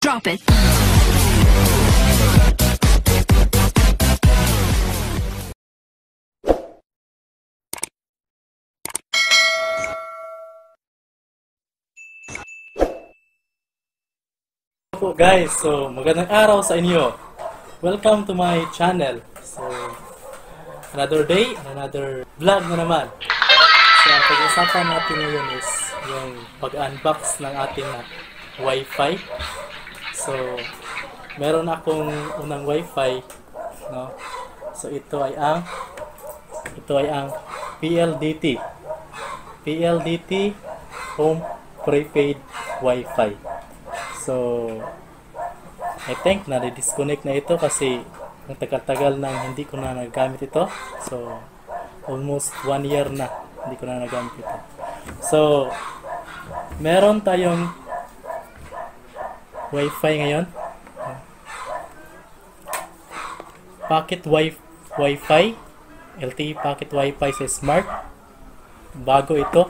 Drop it. Po guys, so magandang araw sa inyo. Welcome to my channel. So another day, another vlog na naman. So ang pag-usapan natin ngayon is yung pag-unbox ng ating Wi-Fi. So meron akong unang Wi-Fi, no. So ito ay ang PLDT Home Prepaid Wi-Fi. So, I think na-disconnect na ito kasi ang tagal-tagal nang hindi ko na nagamit ito. So, almost 1 year na hindi ko na nagamit ito. So, meron tayong Wi-Fi ngayon. Pocket Wi-Fi. LTE Pocket Wi-Fi sa Smart. Bago ito.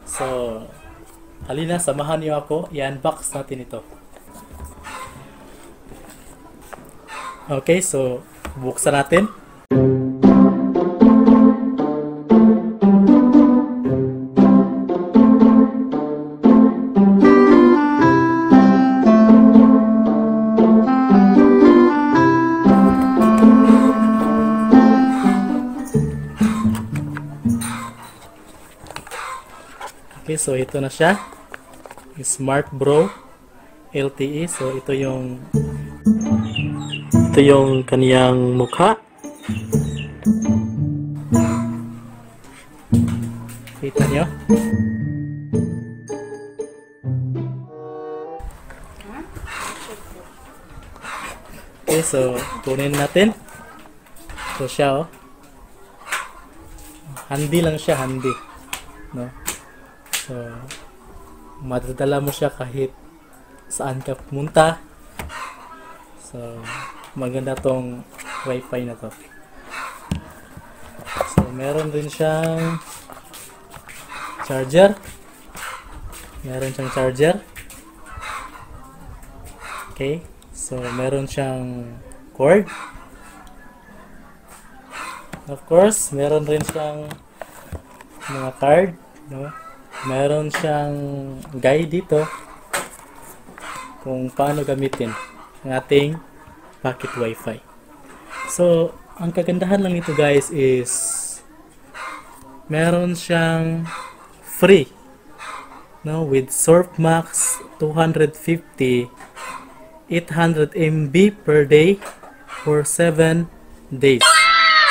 So, halina, samahan niyo ako. I-unbox natin ito. Okay, so buksan natin. Okay, so ito na siya. Smart Bro LTE. So ito yung kaniyang mukha. Kita nyo? Okay, so kunin natin. So siya, oh. Handy lang siya, handy. No? So madadala mo siya kahit saan ka pumunta. So maganda tong Wi-Fi na to. So meron din siyang charger. Okay, so meron siyang cord. Of course, meron rin siyang mga card, no? Meron siyang guide dito kung paano gamitin ang ating pocket Wi-Fi. So, ang kagandahan lang nito guys is meron siyang free, no, with Surfmax 250 800 MB per day for 7 days.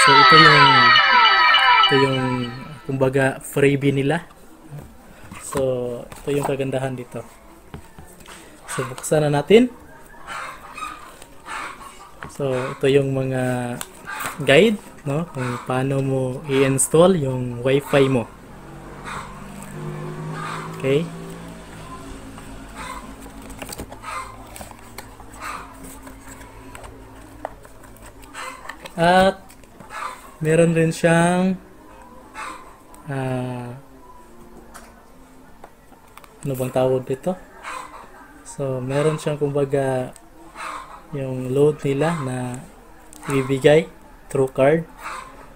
So, ito yung kumbaga freebie nila. So, ito yung kagandahan dito. So, buksan na natin. So, ito yung mga guide, no? Kung paano mo i-install yung Wi-Fi mo. Okay? At meron rin siyang ano bang tawag dito? So, meron siyang kumbaga yung load nila na ibibigay through card.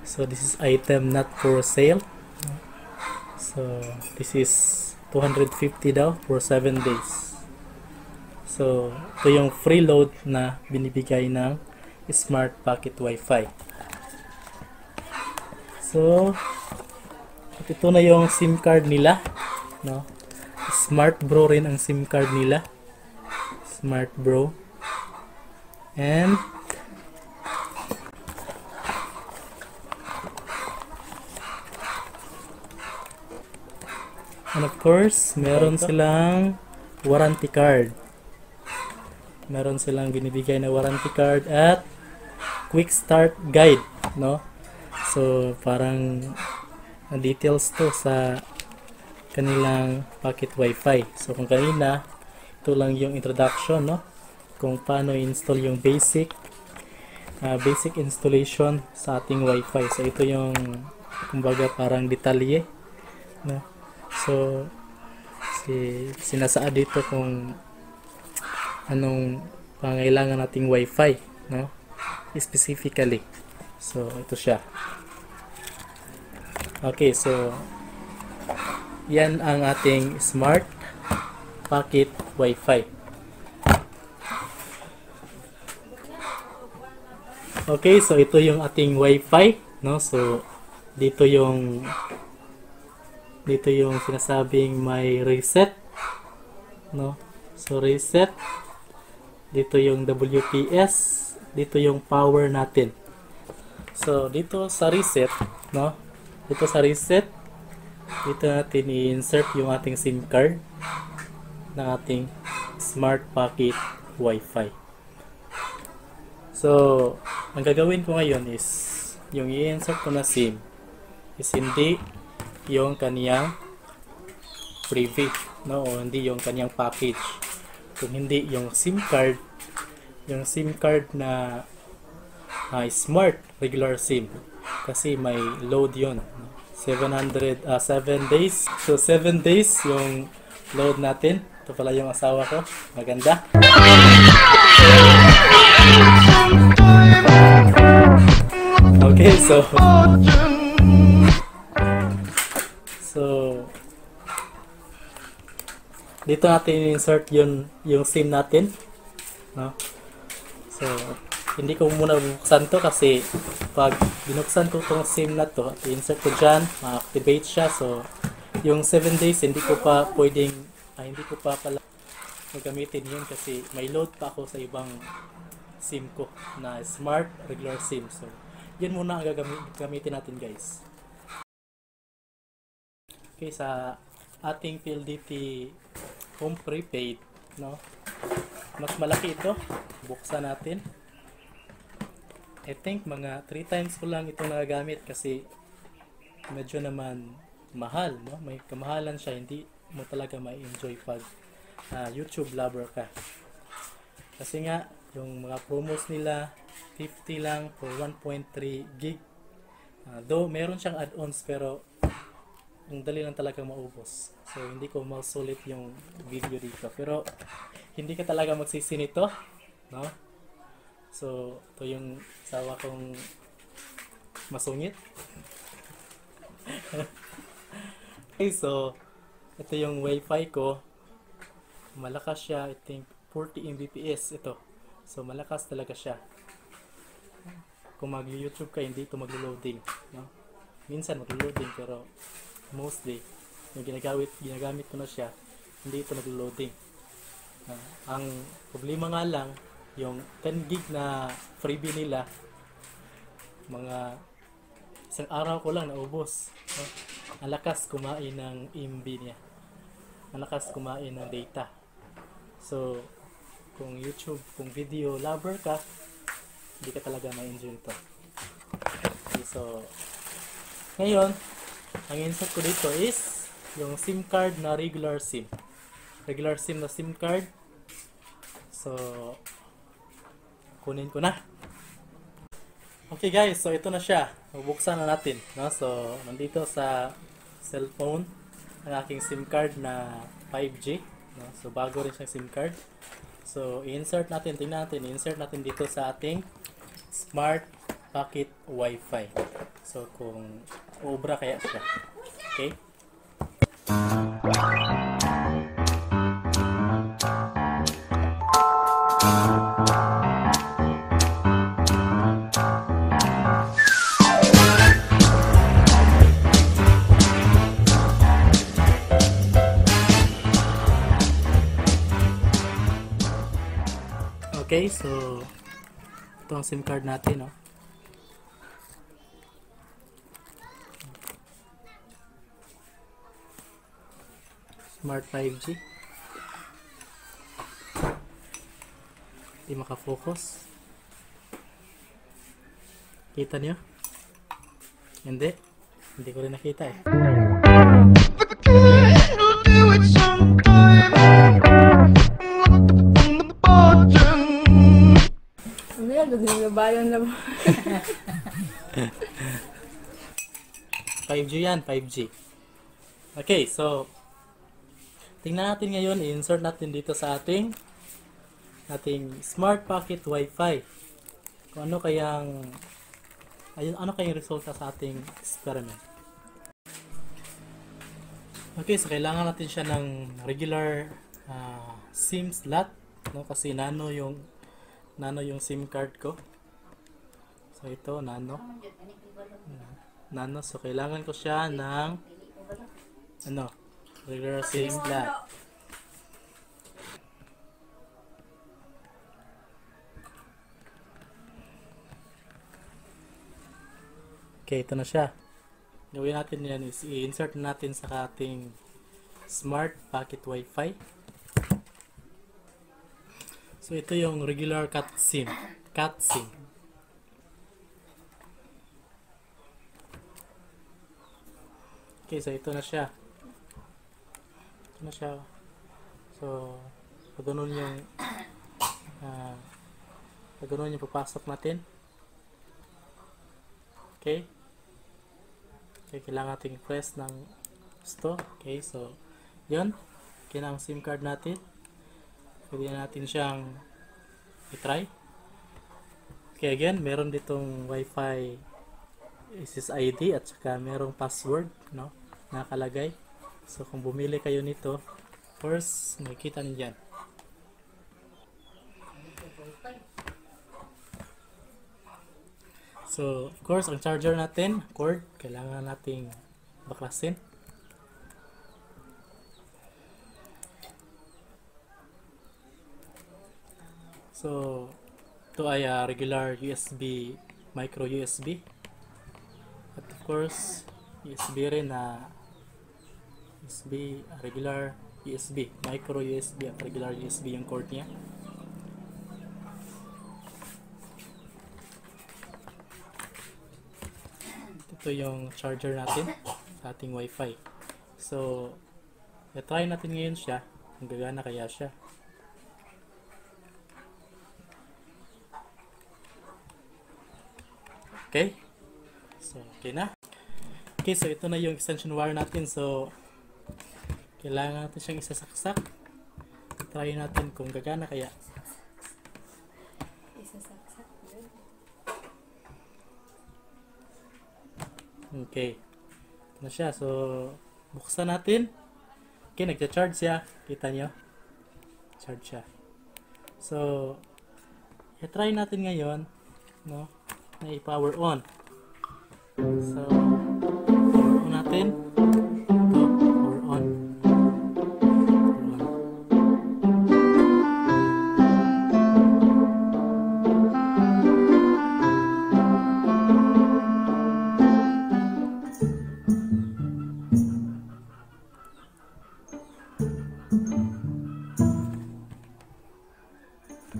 So, this is item not for sale. So, this is 250 daw for 7 days. So, ito yung free load na binibigay ng Smart Pocket Wi-Fi. So, ito na yung SIM card nila, no? Smart Bro rin ang SIM card nila. Smart Bro. And of course, meron silang warranty card. Meron silang binibigay na warranty card at quick start guide, no? So, parang details to sa kanilang pocket Wi-Fi. So, kung kanina, ito lang yung introduction, no? Kung paano i-install yung basic installation sa ating Wi-Fi. So, ito yung kumbaga parang detalye, no? So, sinasaad dito kung anong pangailangan nating wifi, no? Specifically. So ito siya. Okay, so yan ang ating smart pocket wifi. Okay, so ito yung ating wifi, no? So dito yung sinasabing may reset, no? So reset, dito yung WPS, dito yung power natin. So dito sa reset, no? Dito sa reset, dito natin i-insert yung ating SIM card ng ating smart pocket wifi. So ang gagawin ko ngayon is yung i-insert ko na SIM is hindi yung kaniyang freebie, no? O hindi yung kaniyang package, kung hindi yung SIM card na smart regular SIM, kasi may load yon, 7 days. So 7 days yung load natin. Ito pala yung asawa ko, maganda. Okay, so dito natin insert yung SIM natin, no? So hindi ko muna bubuksan to kasi pag binuksan ko tong SIM na to, i-insert ko dyan, ma-activate siya. So yung 7 days hindi ko pa pala gagamitin yun kasi may load pa ako sa ibang SIM ko na smart regular SIM. So yun muna ang gagamitin natin, guys. Okay, sa ating PLDT home prepaid, no? Mas malaki ito. Buksan natin. I think mga 3 times ko lang ito nagagamit kasi medyo naman mahal, no? May kamahalan siya, hindi mo talaga ma-enjoy pag YouTube lover ka. Kasi nga, yung mga promos nila, 50 lang for 1.3 gig. Though meron siyang add-ons pero ang dali lang talaga maubos. So hindi ko masulit yung video dito. Pero hindi ka talaga magsisi nito, no? So ito yung sawa kong masungit. Okay, so ito yung wifi ko. Malakas siya, I think 40 Mbps ito. So malakas talaga siya. Kung mag-YouTube ka, hindi ito mag-loading, no? Minsan mag-loading pero mostly yung ginagamit ko na siya, hindi ito nag-loading. Ang problema nga lang, yung 10 gig na freebie nila, mga isang araw ko lang naubos, no? Ang lakas kumain ng MB niya, ang lakas kumain ng data. So kung YouTube, kung video lover ka, hindi ka talaga ma-enjoy ito. Okay, so ngayon ang insert ko dito is yung SIM card na regular SIM. Regular SIM na SIM card. So kunin ko na. Okay guys, so ito na siya. Bubuksan na natin, no? So nandito sa cellphone ang aking SIM card na 5G, no? So bago rin siyang SIM card. So i-insert natin, tingnan natin, i-insert natin dito sa ating smart pocket wifi. So kung obra kaya siya. Okay? Okay, so ito ang SIM card natin, no? Smart 5G. Hindi makafocus. Kita niyo? Hindi. Hindi ko rin nakita eh. Bayan na ba? 5G yan, 5G. Okay, so tingnan natin ngayon, i-insert natin dito sa ating ating Smart Pocket Wi-Fi. Kung ano kayang resulta sa ating experiment. Okay, so kailangan natin siya ng regular SIM slot, no? Kasi nano yung SIM card ko. So ito nano. So kailangan ko siya ng regular SIM slot. Okay, ito na siya. Gawin natin yan is i-insert natin sa ating Smart Pocket Wi-Fi. So ito yung regular cat SIM. Okay, so ito na siya. So pag ganun yung papasok natin. Okay, kailangan natin i-press ng gusto. Okay, so yun. Okay na ang SIM card natin. Pwede natin siyang i-try. Okay, again, meron ditong Wi-Fi SSID at saka merong password, no, nakalagay. So kung bumili kayo nito, first makikita niyo dyan. So, of course, ang charger natin, cord, kailangan nating baklasin. So, ito ay regular USB, micro USB. At of course, USB rin na regular USB, micro USB at regular USB yung cord niya. Ito yung charger natin sa ating Wi-Fi. So, i-try natin ngayon siya kung gagana kaya siya. Okay? So, okay na. Okay, so ito na yung extension wire natin. So, kailangan natin siyang isasaksak. Try natin kung gagana kaya. Okay. Ito na siya. So, buksan natin. Okay, nagcha-charge siya. Kita nyo? Charge siya. So, i-try natin ngayon, no, na i-power on. So, power on natin. Ito, power on.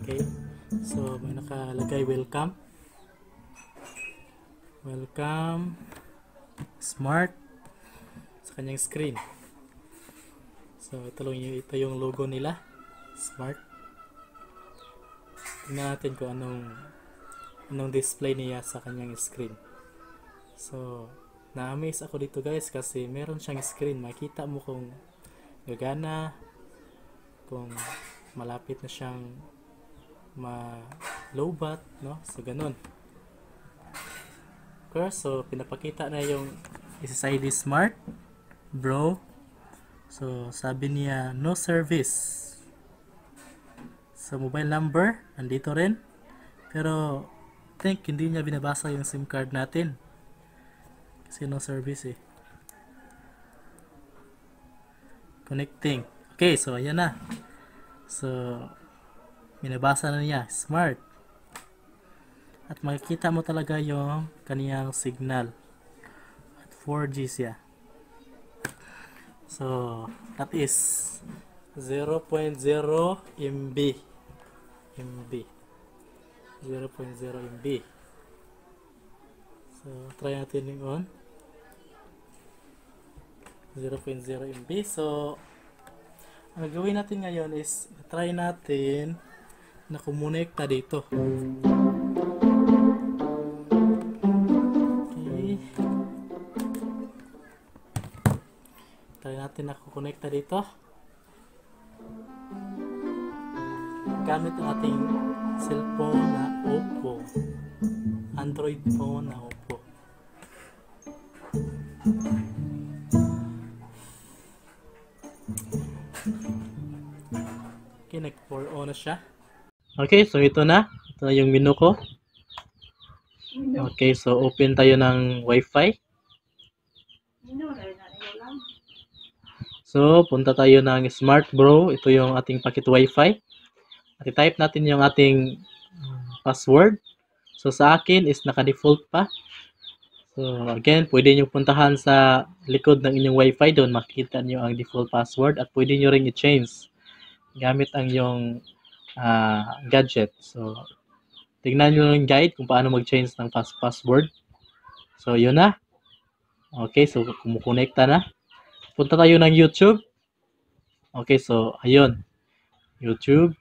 Okay, so may nakalagay welcome Smart sa kanyang screen. So ito yung logo nila, Smart. Tingnan natin kung anong display niya sa kanyang screen. So na-amaze ako dito guys kasi meron siyang screen. Makita mo kung gagana, kung malapit na siyang ma-lowbat, no? So ganun. Of course, so pinapakita na yung SSID Smart bro. So sabi niya no service. So mobile number andito rin, pero I think hindi niya binabasa yung SIM card natin kasi no service eh. Connecting. Okay, so ayan na. So binabasa na niya, Smart. At makikita mo talaga yung kaniyang signal. At 4G siya. So, that is 0.0 MB. 0.0 MB. So, try natin yung on. 0.0 MB. So, ang gawin natin ngayon is try natin na kumonekta dito. Okay. Try natin na kukonekta dito. gamit ang ating cellphone na Oppo. Android phone na Oppo. Okay, nag-4 on na siya. Okay, so ito na. Ito na yung menu ko. Okay, so open tayo ng Wi-Fi. So, punta tayo ng Smart Bro. Ito yung ating packet Wi-Fi. At i-type natin yung ating password. So, sa akin is naka-default pa. So, again, pwede nyo puntahan sa likod ng inyong Wi-Fi. Doon makikita nyo ang default password. At pwede nyo ring i-change gamit ang yung gadget. So, tignan nyo yung guide kung paano mag-change ng password. So, yun na. Okay, so kumukonekta na. Punta tayo ng YouTube. Okay, so ayun. YouTube.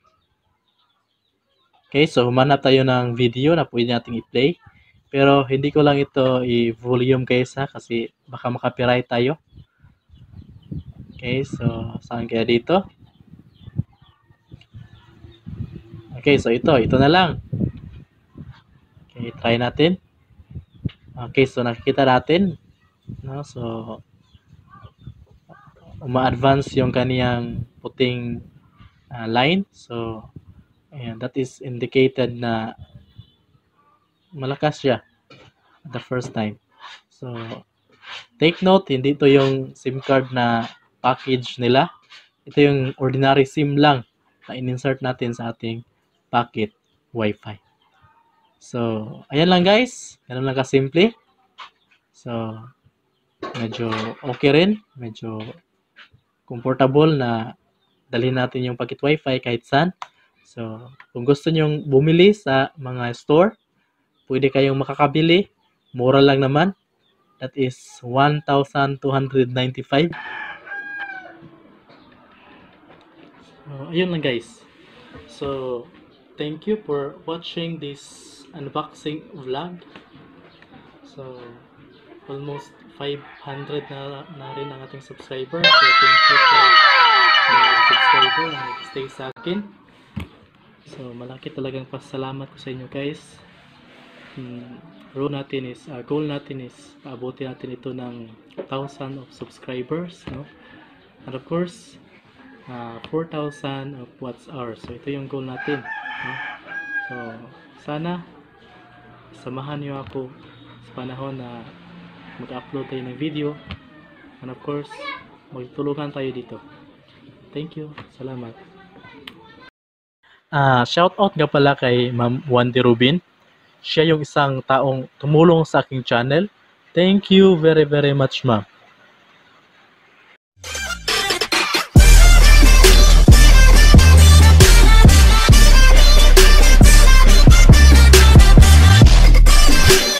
Okay, so humanap tayo ng video na pwede nating i-play. Pero hindi ko lang ito i-volume kaysa kasi baka makapiright tayo. Okay, so saan kaya dito? Okay, so ito na lang. Okay, try natin. Okay, so nakikita natin. No, so uma-advance yung kaniyang puting line. So, ayan, that is indicated na malakas siya the first time. So, take note, hindi ito yung SIM card na package nila. Ito yung ordinary SIM lang na in-insert natin sa ating packet Wi-Fi. So, ayan lang guys. Ganun lang kasimple. So, medyo okay rin. Medyo comfortable na dalhin natin yung packet Wi-Fi kahit saan. So, kung gusto nyong bumili sa mga store, pwede kayong makakabili. Mura lang naman. That is 1,295. So, ayun lang guys. So, thank you for watching this unboxing vlog. So, almost 500 na rin ang ating subscriber. So, thank you for subscriber na stay sa akin. So, malaki talagang pasalamat ko sa inyo guys. Goal natin is paabuti natin ito ng 1,000 of subscribers, no? And of course, 4,000 of watch hours. So, ito yung goal natin, no? So, sana samahan niyo ako sa panahon na mag-upload tayo ng video. And of course, magtulungan tayo dito. Thank you. Salamat. Shout out nga pala kay Ma'am Wendy Rubin. Siya yung isang taong tumulong sa aking channel. Thank you very much, ma'am.